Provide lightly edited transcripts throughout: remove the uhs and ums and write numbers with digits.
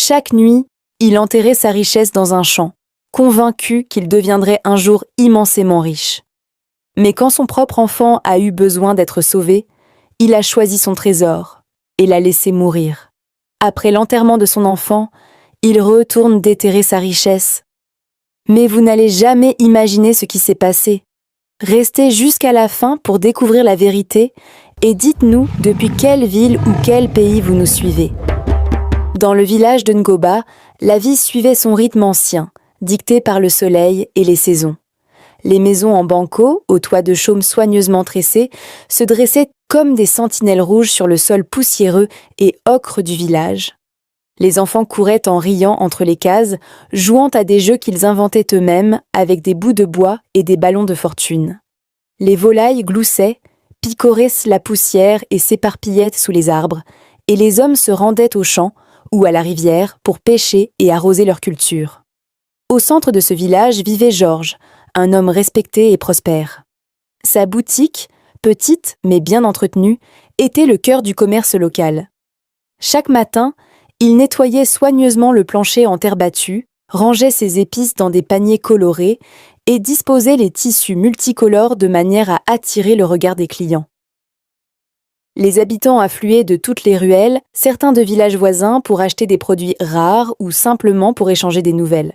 Chaque nuit, il enterrait sa richesse dans un champ, convaincu qu'il deviendrait un jour immensément riche. Mais quand son propre enfant a eu besoin d'être sauvé, il a choisi son trésor et l'a laissé mourir. Après l'enterrement de son enfant, il retourne déterrer sa richesse. Mais vous n'allez jamais imaginer ce qui s'est passé. Restez jusqu'à la fin pour découvrir la vérité et dites-nous depuis quelle ville ou quel pays vous nous suivez. Dans le village de Ngoba, la vie suivait son rythme ancien, dicté par le soleil et les saisons. Les maisons en banco, aux toits de chaume soigneusement tressés, se dressaient comme des sentinelles rouges sur le sol poussiéreux et ocre du village. Les enfants couraient en riant entre les cases, jouant à des jeux qu'ils inventaient eux-mêmes avec des bouts de bois et des ballons de fortune. Les volailles gloussaient, picoraient la poussière et s'éparpillaient sous les arbres, et les hommes se rendaient aux champs ou à la rivière pour pêcher et arroser leur culture. Au centre de ce village vivait Georges, un homme respecté et prospère. Sa boutique, petite mais bien entretenue, était le cœur du commerce local. Chaque matin, il nettoyait soigneusement le plancher en terre battue, rangeait ses épices dans des paniers colorés et disposait les tissus multicolores de manière à attirer le regard des clients. Les habitants affluaient de toutes les ruelles, certains de villages voisins pour acheter des produits rares ou simplement pour échanger des nouvelles.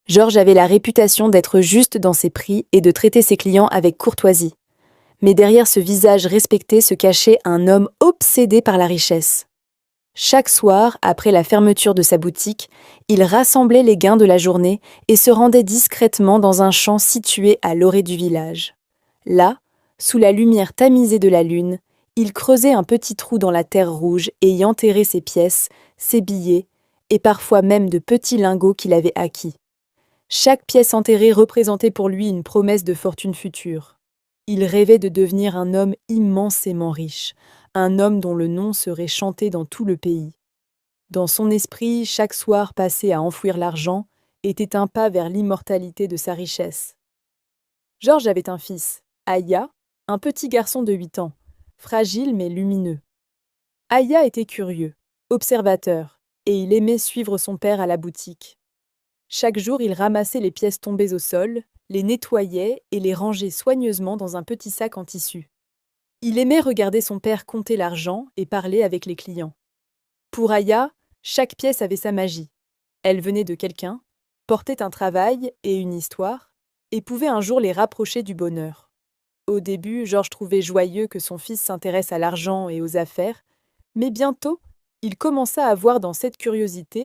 Georges avait la réputation d'être juste dans ses prix et de traiter ses clients avec courtoisie. Mais derrière ce visage respecté se cachait un homme obsédé par la richesse. Chaque soir, après la fermeture de sa boutique, il rassemblait les gains de la journée et se rendait discrètement dans un champ situé à l'orée du village. Là, sous la lumière tamisée de la lune, il creusait un petit trou dans la terre rouge et y enterrait ses pièces, ses billets et parfois même de petits lingots qu'il avait acquis. Chaque pièce enterrée représentait pour lui une promesse de fortune future. Il rêvait de devenir un homme immensément riche, un homme dont le nom serait chanté dans tout le pays. Dans son esprit, chaque soir passé à enfouir l'argent était un pas vers l'immortalité de sa richesse. Georges avait un fils, Aya, un petit garçon de 8 ans, fragile mais lumineux. Aya était curieux, observateur, et il aimait suivre son père à la boutique. Chaque jour, il ramassait les pièces tombées au sol, les nettoyait et les rangeait soigneusement dans un petit sac en tissu. Il aimait regarder son père compter l'argent et parler avec les clients. Pour Aya, chaque pièce avait sa magie. Elle venait de quelqu'un, portait un travail et une histoire, et pouvait un jour les rapprocher du bonheur. Au début, Georges trouvait joyeux que son fils s'intéresse à l'argent et aux affaires, mais bientôt, il commença à voir dans cette curiosité